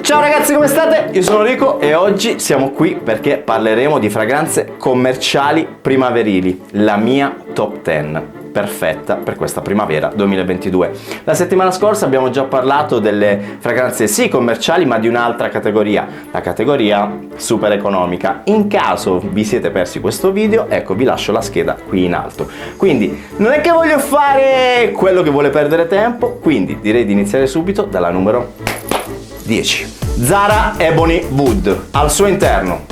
Ciao ragazzi, come state? Io sono Rico e oggi siamo qui perché parleremo di fragranze commerciali primaverili, la mia top 10 perfetta per questa primavera 2022. La settimana scorsa abbiamo già parlato delle fragranze sì commerciali ma di un'altra categoria, la categoria super economica. In caso vi siete persi questo video, ecco, vi lascio la scheda qui in alto. Quindi non è che voglio fare quello che vuole perdere tempo, quindi direi di iniziare subito dalla numero 10. Zara Ebony Wood. Al suo interno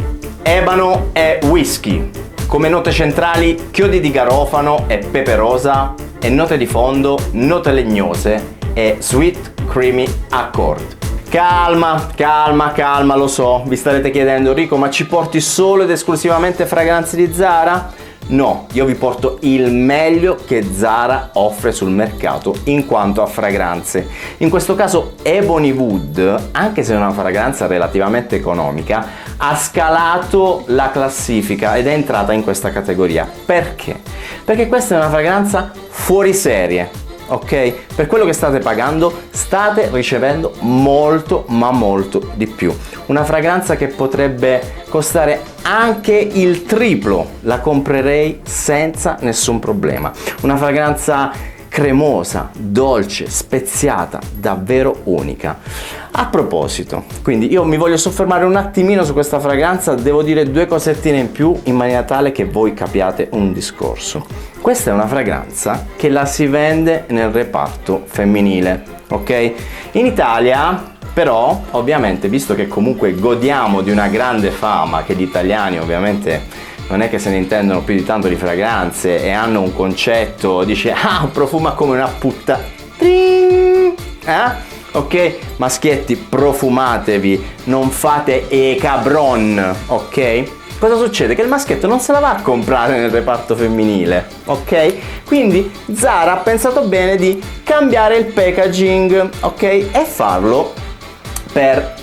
ebano e whisky, come note centrali chiodi di garofano e pepe rosa, e note di fondo note legnose e sweet creamy accord. Calma, lo so, vi starete chiedendo: Rico, ma ci porti solo ed esclusivamente fragranze di Zara? No, io vi porto il meglio che Zara offre sul mercato in quanto a fragranze. In questo caso Ebony Wood, anche se è una fragranza relativamente economica, ha scalato la classifica ed è entrata in questa categoria. Perché? Perché questa è una fragranza fuori serie. Ok? Per quello che state pagando state ricevendo molto ma molto di più. Una fragranza che potrebbe costare anche il triplo, la comprerei senza nessun problema. Una fragranza cremosa, dolce, speziata, davvero unica. A proposito, quindi io mi voglio soffermare un attimino su questa fragranza, devo dire due cosettine in più in maniera tale che voi capiate un discorso. Questa è una fragranza che la si vende nel reparto femminile, ok? In Italia però, ovviamente, visto che comunque godiamo di una grande fama, che gli italiani ovviamente non è che se ne intendono più di tanto di fragranze e hanno un concetto, dice profuma come una putta. Ok? Maschietti, profumatevi, non fate e cabron, ok? Cosa succede? Che il maschietto non se la va a comprare nel reparto femminile, ok? Quindi Zara ha pensato bene di cambiare il packaging, ok? E farlo per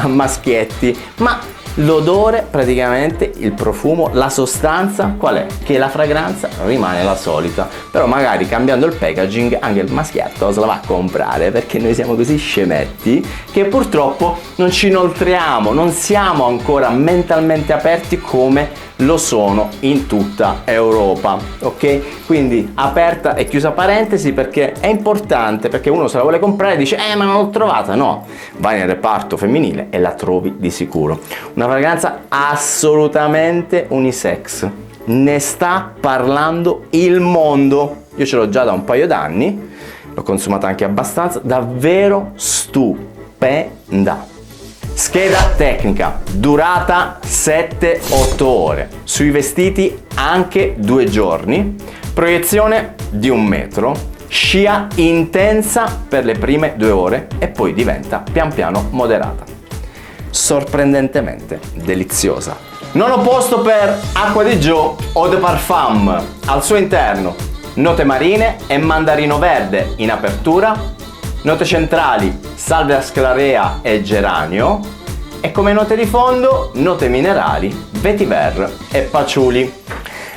maschietti, ma l'odore, praticamente il profumo, la sostanza qual è? Che la fragranza rimane la solita, però magari cambiando il packaging anche il maschietto se la va a comprare, perché noi siamo così scemetti che purtroppo non ci inoltriamo, non siamo ancora mentalmente aperti come lo sono in tutta Europa, ok? Quindi aperta e chiusa parentesi, perché è importante, perché uno se la vuole comprare e dice ma non l'ho trovata. No, vai nel reparto femminile e la trovi di sicuro. Una fragranza assolutamente unisex, ne sta parlando il mondo. Io ce l'ho già da un paio d'anni, l'ho consumata anche abbastanza, davvero stupenda. Scheda tecnica, durata 7-8 ore, sui vestiti anche 2 giorni, proiezione di 1 metro, scia intensa per le prime 2 ore e poi diventa pian piano moderata. Sorprendentemente deliziosa. Nono posto per Acqua di Gio Eau de Parfum. Al suo interno note marine e mandarino verde in apertura, note centrali salvia sclarea e geranio, e come note di fondo note minerali, vetiver e patchouli.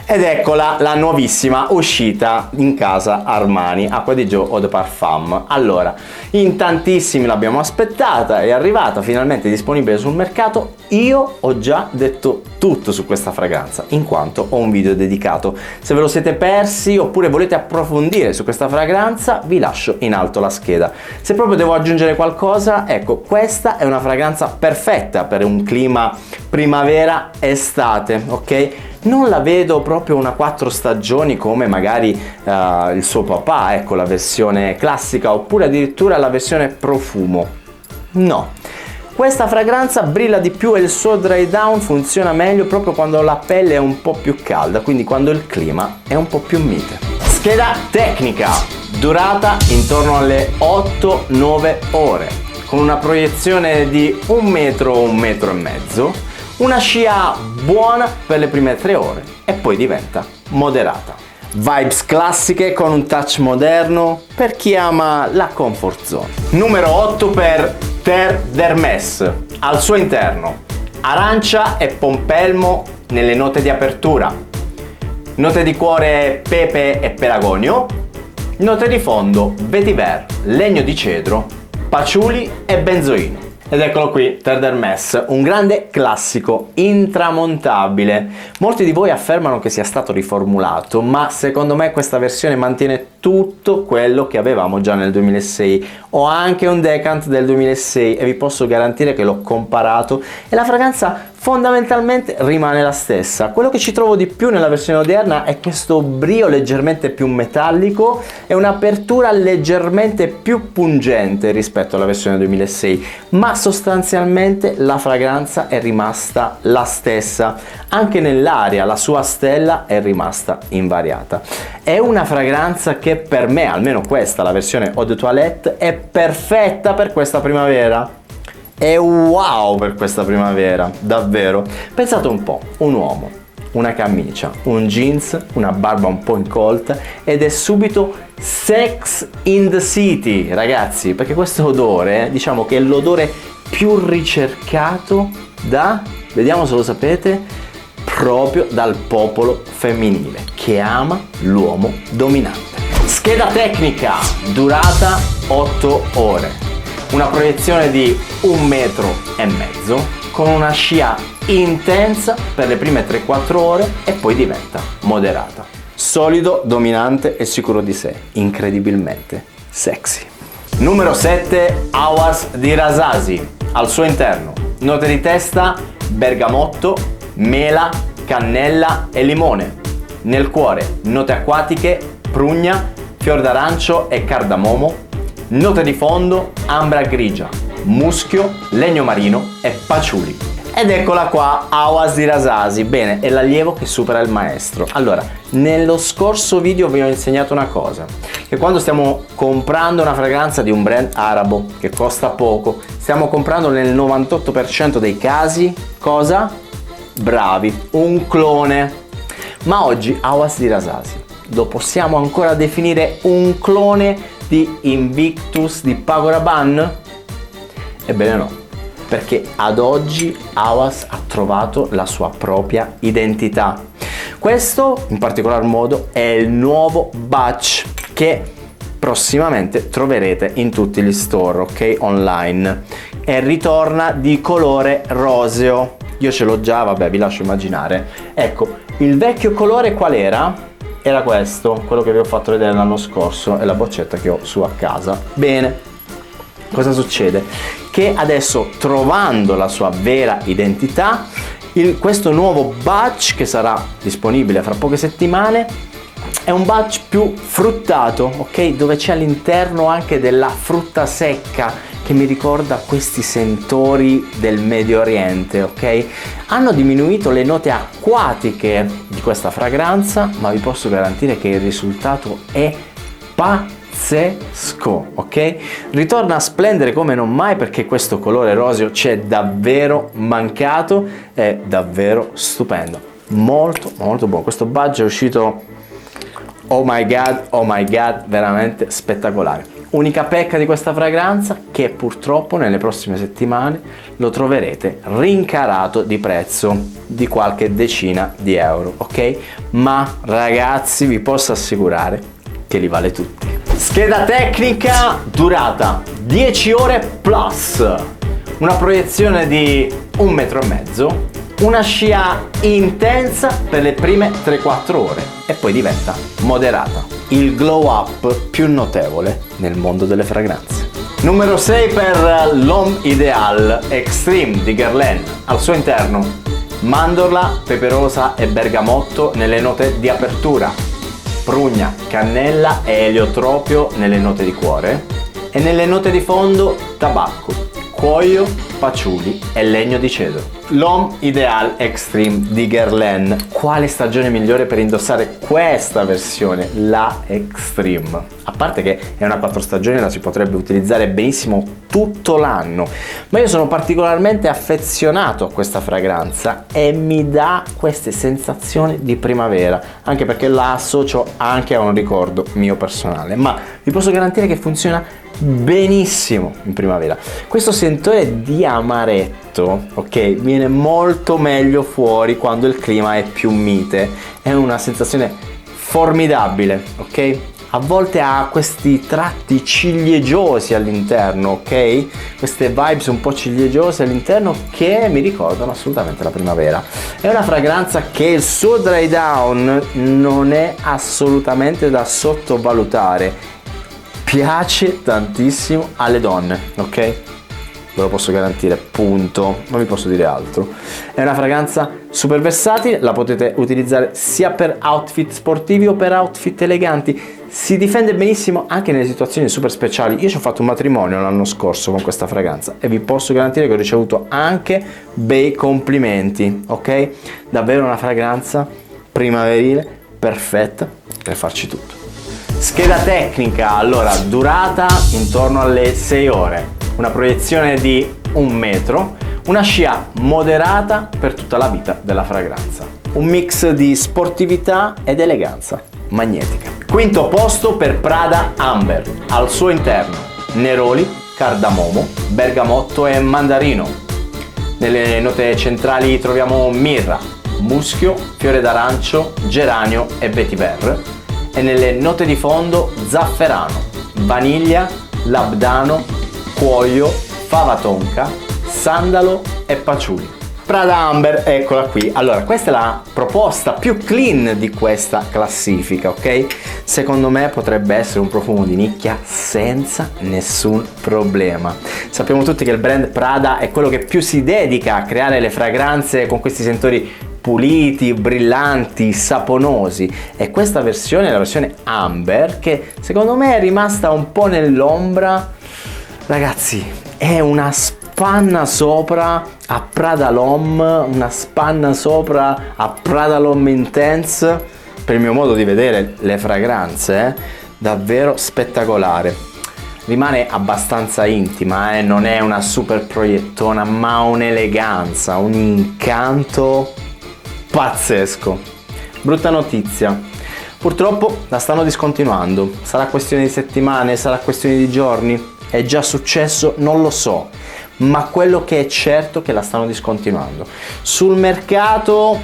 Ed eccola la nuovissima uscita in casa Armani, Acqua di Gio Eau de Parfum. Allora, in tantissimi l'abbiamo aspettata, è arrivata finalmente disponibile sul mercato. Io ho già detto tutto su questa fragranza, in quanto ho un video dedicato. Se ve lo siete persi oppure volete approfondire su questa fragranza, vi lascio in alto la scheda. Se proprio devo aggiungere qualcosa, ecco, questa è una fragranza perfetta per un clima primavera-estate, ok? Non la vedo proprio una 4 stagioni come magari il suo papà, ecco, la versione classica, oppure addirittura la versione profumo. No, questa fragranza brilla di più e il suo dry down funziona meglio proprio quando la pelle è un po' più calda, quindi quando il clima è un po' più mite. Scheda tecnica, durata intorno alle 8-9 ore, con una proiezione di 1 metro, 1 metro e mezzo, una scia buona per le prime 3 ore e poi diventa moderata. Vibes classiche con un touch moderno per chi ama la comfort zone. Numero 8 per Terre d'Hermès. Al suo interno arancia e pompelmo nelle note di apertura, note di cuore pepe e pelagonio, note di fondo vetiver, legno di cedro, patchouli e benzoino. Ed eccolo qui, Terre d'Hermès, un grande classico intramontabile. Molti di voi affermano che sia stato riformulato, ma secondo me questa versione mantiene tutto quello che avevamo già nel 2006. Ho anche un Decant del 2006 e vi posso garantire che l'ho comparato e la fragranza fondamentalmente rimane la stessa. Quello che ci trovo di più nella versione odierna è questo brio leggermente più metallico e un'apertura leggermente più pungente rispetto alla versione 2006, ma sostanzialmente la fragranza è rimasta la stessa. Anche nell'aria la sua stella è rimasta invariata. È una fragranza che per me, almeno questa, la versione Eau de Toilette, è perfetta per questa primavera. È wow per questa primavera, davvero. Pensate un po', un uomo, una camicia, un jeans, una barba un po' incolta ed è subito Sex in the City, ragazzi, perché questo odore, diciamo che è l'odore più ricercato da, vediamo se lo sapete, proprio dal popolo femminile che ama l'uomo dominante. Scheda tecnica, durata 8 ore. Una proiezione di 1,5 metri con una scia intensa per le prime 3-4 ore e poi diventa moderata. Solido, dominante e sicuro di sé, incredibilmente sexy. Numero 7, Awas di Rasasi. Al suo interno note di testa bergamotto, mela, cannella e limone. Nel cuore note acquatiche, prugna, fior d'arancio e cardamomo. Note di fondo, ambra grigia, muschio, legno marino e patchouli. Ed eccola qua, Awas di Rasasi. Bene, è l'allievo che supera il maestro. Allora, nello scorso video vi ho insegnato una cosa, che quando stiamo comprando una fragranza di un brand arabo che costa poco, stiamo comprando nel 98% dei casi, cosa? Bravi, un clone. Ma oggi Awas di Rasasi lo possiamo ancora definire un clone di Invictus di Paco Rabanne? Ebbene no, perché ad oggi Awas ha trovato la sua propria identità. Questo in particolar modo è il nuovo batch che prossimamente troverete in tutti gli store, ok, online, e ritorna di colore roseo. Io ce l'ho già, vabbè, vi lascio immaginare. Ecco, il vecchio colore qual era? Era questo, quello che vi ho fatto vedere l'anno scorso, è la boccetta che ho su a casa. Bene, cosa succede? Che adesso, trovando la sua vera identità, questo nuovo batch che sarà disponibile fra poche settimane è un batch più fruttato, ok? Dove c'è all'interno anche della frutta secca che mi ricorda questi sentori del Medio Oriente, ok? Hanno diminuito le note acquatiche di questa fragranza, ma vi posso garantire che il risultato è pazzesco, ok? Ritorna a splendere come non mai perché questo colore roseo c'è davvero mancato, è davvero stupendo, molto molto buono. Questo budget è uscito, oh my god, veramente spettacolare. Unica pecca di questa fragranza che purtroppo nelle prossime settimane lo troverete rincarato di prezzo di qualche decina di euro, ok? Ma ragazzi, vi posso assicurare che li vale tutti. Scheda tecnica, durata 10 ore plus, una proiezione di 1,5 metri, una scia intensa per le prime 3-4 ore e poi diventa moderata. Il glow up più notevole nel mondo delle fragranze. Numero 6 per L'Homme Ideal Extreme di Guerlain. Al suo interno mandorla, peperosa e bergamotto nelle note di apertura, prugna, cannella e eliotropio nelle note di cuore e nelle note di fondo tabacco, cuoio, patchouli e legno di cedro. L'Homme Ideal Extreme di Guerlain. Quale stagione migliore per indossare questa versione, la Extreme? A parte che è una 4 stagioni, la si potrebbe utilizzare benissimo tutto l'anno, ma io sono particolarmente affezionato a questa fragranza e mi dà queste sensazioni di primavera, anche perché la associo anche a un ricordo mio personale, ma vi posso garantire che funziona benissimo in primavera. Questo sentore di amaretto, ok, viene molto meglio fuori quando il clima è più mite, è una sensazione formidabile, ok? a volte ha questi tratti ciliegiosi all'interno, ok? Queste vibes un po' ciliegiosi all'interno che mi ricordano assolutamente la primavera. È una fragranza che il suo dry down non è assolutamente da sottovalutare, piace tantissimo alle donne, ok? Ve lo posso garantire, punto, non vi posso dire altro. È una fragranza super versatile, la potete utilizzare sia per outfit sportivi o per outfit eleganti, si difende benissimo anche nelle situazioni super speciali. Io ci ho fatto un matrimonio l'anno scorso con questa fragranza e vi posso garantire che ho ricevuto anche bei complimenti, ok? Davvero una fragranza primaverile perfetta per farci tutto. Scheda tecnica, allora, durata intorno alle 6 ore, una proiezione di 1 metro, una scia moderata per tutta la vita della fragranza. Un mix di sportività ed eleganza magnetica. Quinto posto per Prada Amber, al suo interno neroli, cardamomo, bergamotto e mandarino. Nelle note centrali troviamo mirra, muschio, fiore d'arancio, geranio e vetiver, e nelle note di fondo zafferano, vaniglia, labdano, cuoio, fava tonka, sandalo e patchouli. Prada Amber, eccola qui. Allora, questa è la proposta più clean di questa classifica, ok? Secondo me potrebbe essere un profumo di nicchia senza nessun problema. Sappiamo tutti che il brand Prada è quello che più si dedica a creare le fragranze con questi sentori puliti, brillanti, saponosi, e questa versione è la versione Amber, che secondo me è rimasta un po' nell'ombra. Ragazzi, è una spanna sopra a Prada L'Homme, una spanna sopra a Prada L'Homme Intense, per il mio modo di vedere le fragranze, davvero spettacolare. Rimane abbastanza intima, non è una super proiettona, ma un'eleganza, un incanto pazzesco. Brutta notizia, purtroppo la stanno discontinuando. Sarà questione di settimane, sarà questione di giorni, è già successo, non lo so, ma quello che è certo è che la stanno discontinuando. Sul mercato,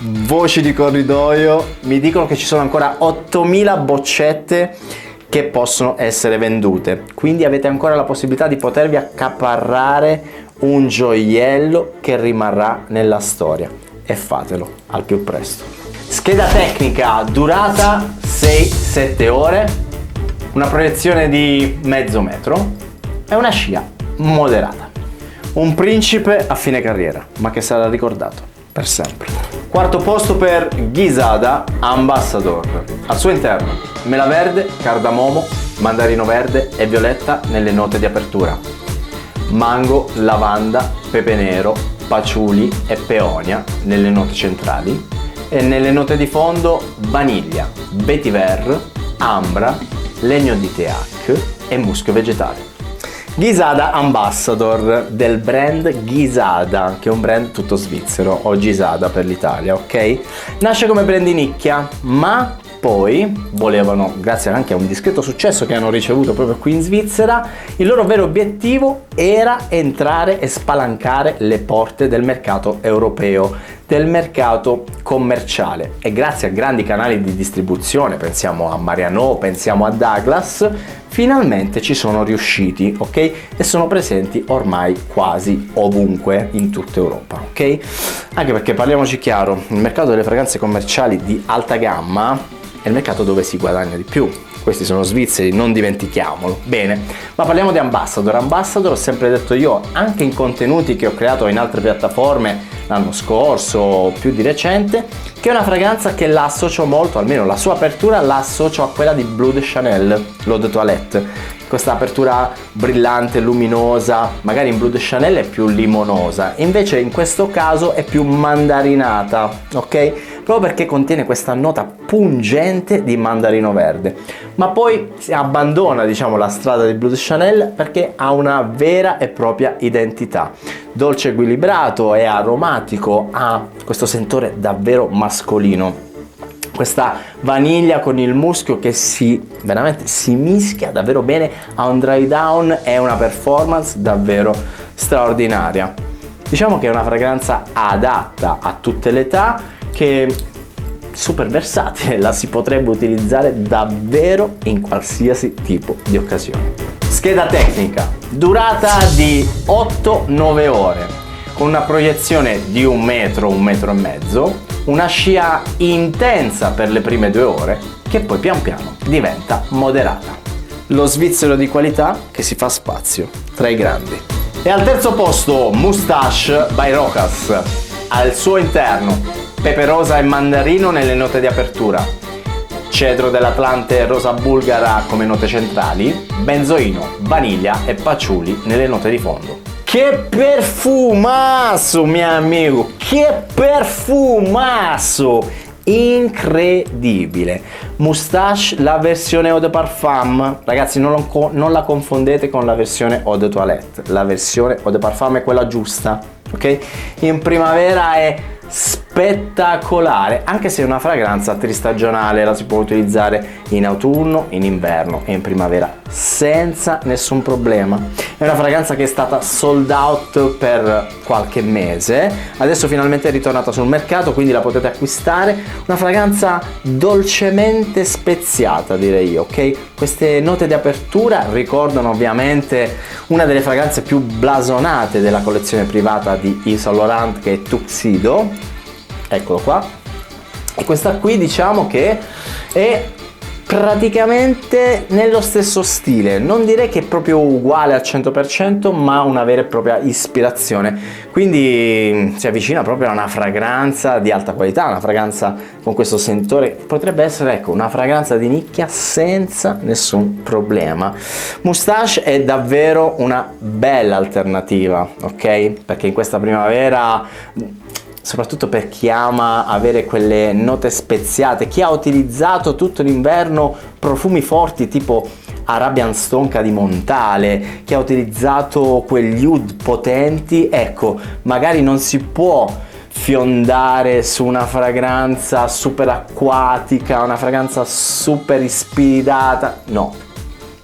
voci di corridoio mi dicono che ci sono ancora 8000 boccette che possono essere vendute, quindi avete ancora la possibilità di potervi accaparrare un gioiello che rimarrà nella storia, e fatelo al più presto. Scheda tecnica, durata 6-7 ore, una proiezione di mezzo metro e una scia moderata. Un principe a fine carriera, ma che sarà ricordato per sempre. Quarto posto per Ghisada Ambassador. Al suo interno mela verde, cardamomo, mandarino verde e violetta nelle note di apertura, mango, lavanda, pepe nero, patchouli e peonia nelle note centrali, e nelle note di fondo vaniglia, vetiver, ambra, legno di teak e muschio vegetale. Ghisada Ambassador del brand Ghisada, che è un brand tutto svizzero, o Gisada per l'Italia, ok? Nasce come brand di nicchia, ma poi volevano, grazie anche a un discreto successo che hanno ricevuto proprio qui in Svizzera, il loro vero obiettivo era entrare e spalancare le porte del mercato europeo, del mercato commerciale, e grazie a grandi canali di distribuzione, pensiamo a Mariano, pensiamo a Douglas, finalmente ci sono riusciti, ok? E sono presenti ormai quasi ovunque in tutta Europa, ok? Anche perché, parliamoci chiaro, il mercato delle fragranze commerciali di alta gamma è il mercato dove si guadagna di più. Questi sono svizzeri, non dimentichiamolo. Bene, ma parliamo di Ambassador. Ambassador, ho sempre detto io, anche in contenuti che ho creato in altre piattaforme l'anno scorso, più di recente, che è una fragranza che la associo molto, almeno la sua apertura la associo a quella di Bleu de Chanel, l'Eau de Toilette. Questa apertura brillante, luminosa, magari in Bleu de Chanel è più limonosa, invece in questo caso è più mandarinata, ok? Proprio perché contiene questa nota pungente di mandarino verde. Ma poi si abbandona, diciamo, la strada di Bleu de Chanel perché ha una vera e propria identità. Dolce equilibrato e aromatico, ha questo sentore davvero mascolino. Questa vaniglia con il muschio che veramente si mischia davvero bene, a un dry down e una performance davvero straordinaria. Diciamo che è una fragranza adatta a tutte le età, che super versatile, la si potrebbe utilizzare davvero in qualsiasi tipo di occasione. Scheda tecnica, durata di 8-9 ore, con una proiezione di 1 metro, 1 metro e mezzo, una scia intensa per le prime 2 ore, che poi pian piano diventa moderata. Lo svizzero di qualità che si fa spazio tra i grandi. E al terzo posto Moustache by Rokas, al suo interno pepe rosa e mandarino nelle note di apertura, cedro dell'Atlante e rosa bulgara come note centrali, benzoino, vaniglia e patchouli nelle note di fondo. Che perfumasso, mio amico! Che perfumasso! Incredibile! Moustache, la versione eau de parfum, ragazzi, non la confondete con la versione eau de toilette. La versione eau de parfum è quella giusta, ok? In primavera è spettacolare, anche se è una fragranza tristagionale, la si può utilizzare in autunno, in inverno e in primavera senza nessun problema. È una fragranza che è stata sold out per qualche mese, adesso finalmente è ritornata sul mercato, quindi la potete acquistare. Una fragranza dolcemente speziata, direi io, ok? Queste note di apertura ricordano ovviamente una delle fragranze più blasonate della collezione privata di Yves Saint Laurent, che è Tuxedo. Eccolo qua. E questa qui diciamo che è praticamente nello stesso stile, non direi che è proprio uguale al 100%, ma una vera e propria ispirazione, quindi si avvicina proprio a una fragranza di alta qualità, una fragranza con questo sentore, potrebbe essere, ecco, una fragranza di nicchia senza nessun problema. Moustache è davvero una bella alternativa, ok? Perché in questa primavera, soprattutto per chi ama avere quelle note speziate, chi ha utilizzato tutto l'inverno profumi forti tipo Arabian Stonka di Montale, chi ha utilizzato quegli oud potenti, ecco, magari non si può fiondare su una fragranza super acquatica, una fragranza super ispirata, no.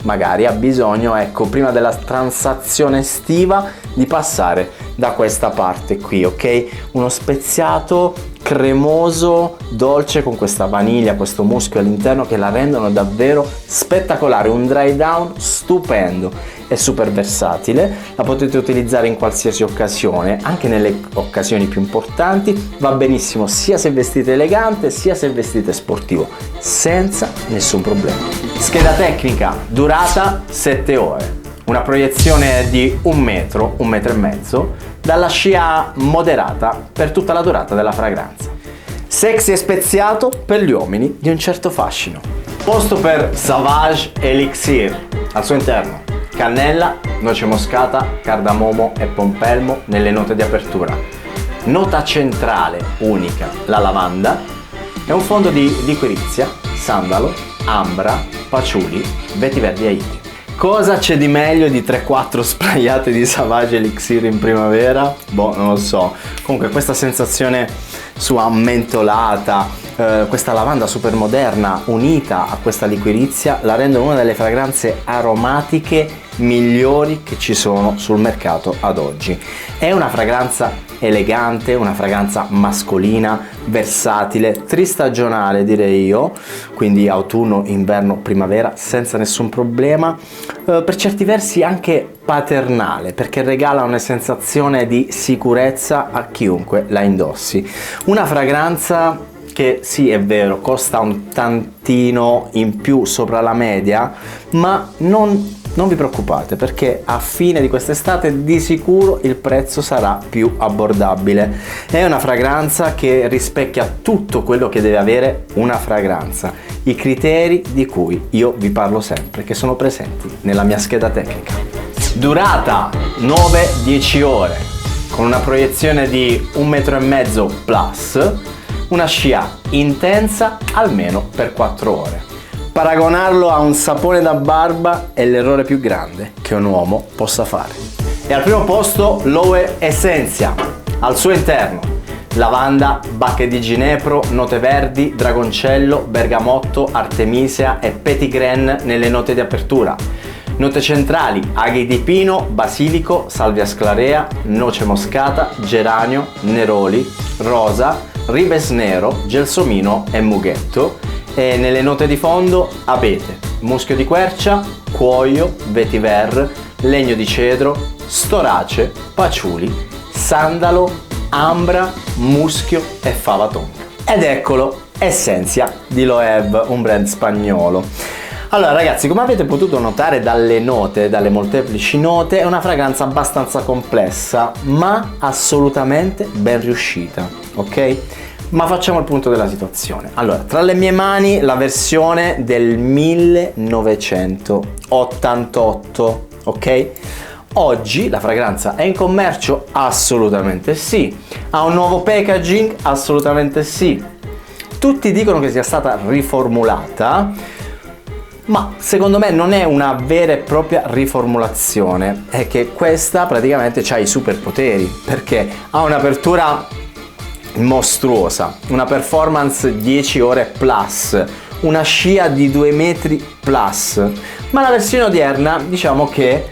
Magari ha bisogno, ecco, prima della transazione estiva di passare da questa parte qui, ok? Uno speziato cremoso, dolce, con questa vaniglia, questo muschio all'interno che la rendono davvero spettacolare, un dry down stupendo. È super versatile, la potete utilizzare in qualsiasi occasione, anche nelle occasioni più importanti, va benissimo sia se vestite elegante sia se vestite sportivo, senza nessun problema. Scheda tecnica, durata 7 ore, una proiezione di 1 metro, 1 metro e mezzo, dalla scia moderata per tutta la durata della fragranza. Sexy e speziato per gli uomini di un certo fascino. Posto per Sauvage Elixir, al suo interno cannella, noce moscata, cardamomo e pompelmo nelle note di apertura. Nota centrale unica, la lavanda, e un fondo di liquirizia, sandalo, ambra, patchouli, vetiver di Haiti. Cosa c'è di meglio di 3-4 sprayate di Sauvage Elixir in primavera? Boh, non lo so. Comunque questa sensazione su ammentolata, questa lavanda super moderna unita a questa liquirizia la rendono una delle fragranze aromatiche migliori che ci sono sul mercato ad oggi. È una fragranza elegante, una fragranza mascolina, versatile, tristagionale direi io, quindi autunno, inverno, primavera senza nessun problema, per certi versi anche paternale, perché regala una sensazione di sicurezza a chiunque la indossi. Una fragranza che sì, è vero, costa un tantino in più sopra la media, ma non vi preoccupate, perché a fine di quest'estate di sicuro il prezzo sarà più abbordabile. È una fragranza che rispecchia tutto quello che deve avere una fragranza, i criteri di cui io vi parlo sempre, che sono presenti nella mia scheda tecnica. Durata 9-10 ore, con una proiezione di 1,5 metri plus, una scia intensa almeno per 4 ore. Paragonarlo a un sapone da barba è l'errore più grande che un uomo possa fare. E al primo posto l'Oe Essentia, al suo interno lavanda, bacche di ginepro, note verdi, dragoncello, bergamotto, artemisia e petitgrain nelle note di apertura. Note centrali, aghi di pino, basilico, salvia sclarea, noce moscata, geranio, neroli, rosa, ribes nero, gelsomino e mughetto. E nelle note di fondo abete muschio di quercia, cuoio, vetiver, legno di cedro, storace, paciuli, sandalo, ambra, muschio e fava tonka. Ed eccolo, Essentia di Loewe, un brand spagnolo. Allora ragazzi, come avete potuto notare dalle note, dalle molteplici note, è una fragranza abbastanza complessa, ma assolutamente ben riuscita, ok? Ma facciamo il punto della situazione. Allora, tra le mie mani la versione del 1988, ok? Oggi la fragranza è in commercio? Assolutamente sì. Ha un nuovo packaging? Assolutamente sì. Tutti dicono che sia stata riformulata, ma secondo me non è una vera e propria riformulazione, è che questa praticamente ha i superpoteri, perché ha un'apertura mostruosa, una performance 10 ore plus, una scia di 2 metri plus, ma la versione odierna diciamo che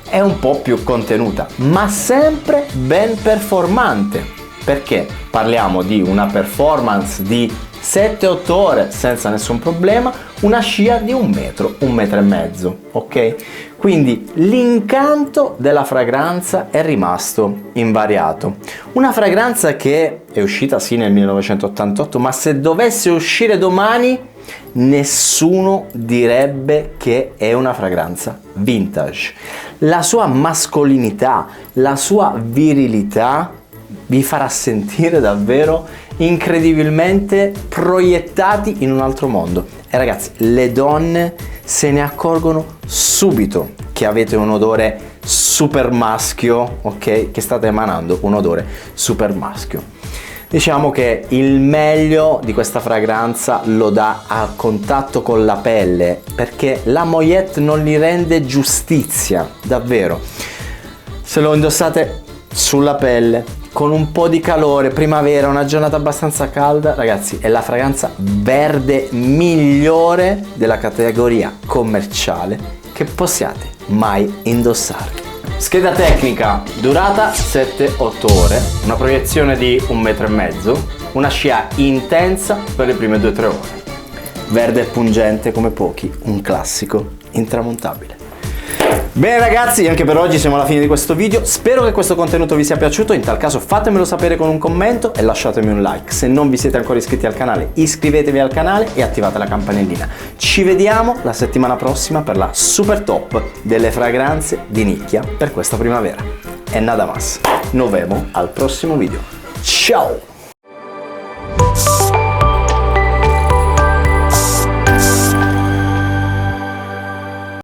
è un po' più contenuta, ma sempre ben performante, perché parliamo di una performance di 7-8 ore senza nessun problema, una scia di 1 metro, 1 metro e mezzo, ok? Quindi l'incanto della fragranza è rimasto invariato. Una fragranza che è uscita sì nel 1988, ma se dovesse uscire domani nessuno direbbe che è una fragranza vintage. La sua mascolinità, la sua virilità vi farà sentire davvero incredibilmente proiettati in un altro mondo. E ragazzi, le donne se ne accorgono subito che avete un odore super maschio, ok? Che state emanando un odore super maschio. Diciamo che il meglio di questa fragranza lo dà a contatto con la pelle, perché la moyette non gli rende giustizia, davvero. Se lo indossate sulla pelle con un po' di calore, primavera, una giornata abbastanza calda, ragazzi, è la fragranza verde migliore della categoria commerciale che possiate mai indossare. Scheda tecnica, durata 7-8 ore, una proiezione di 1 metro e mezzo, una scia intensa per le prime 2-3 ore. Verde e pungente come pochi, un classico intramontabile. Bene ragazzi, anche per oggi siamo alla fine di questo video, spero che questo contenuto vi sia piaciuto, in tal caso fatemelo sapere con un commento e lasciatemi un like. Se non vi siete ancora iscritti al canale, iscrivetevi al canale e attivate la campanellina. Ci vediamo la settimana prossima per la super top delle fragranze di nicchia per questa primavera. E nada más, nos vemos al prossimo video. Ciao!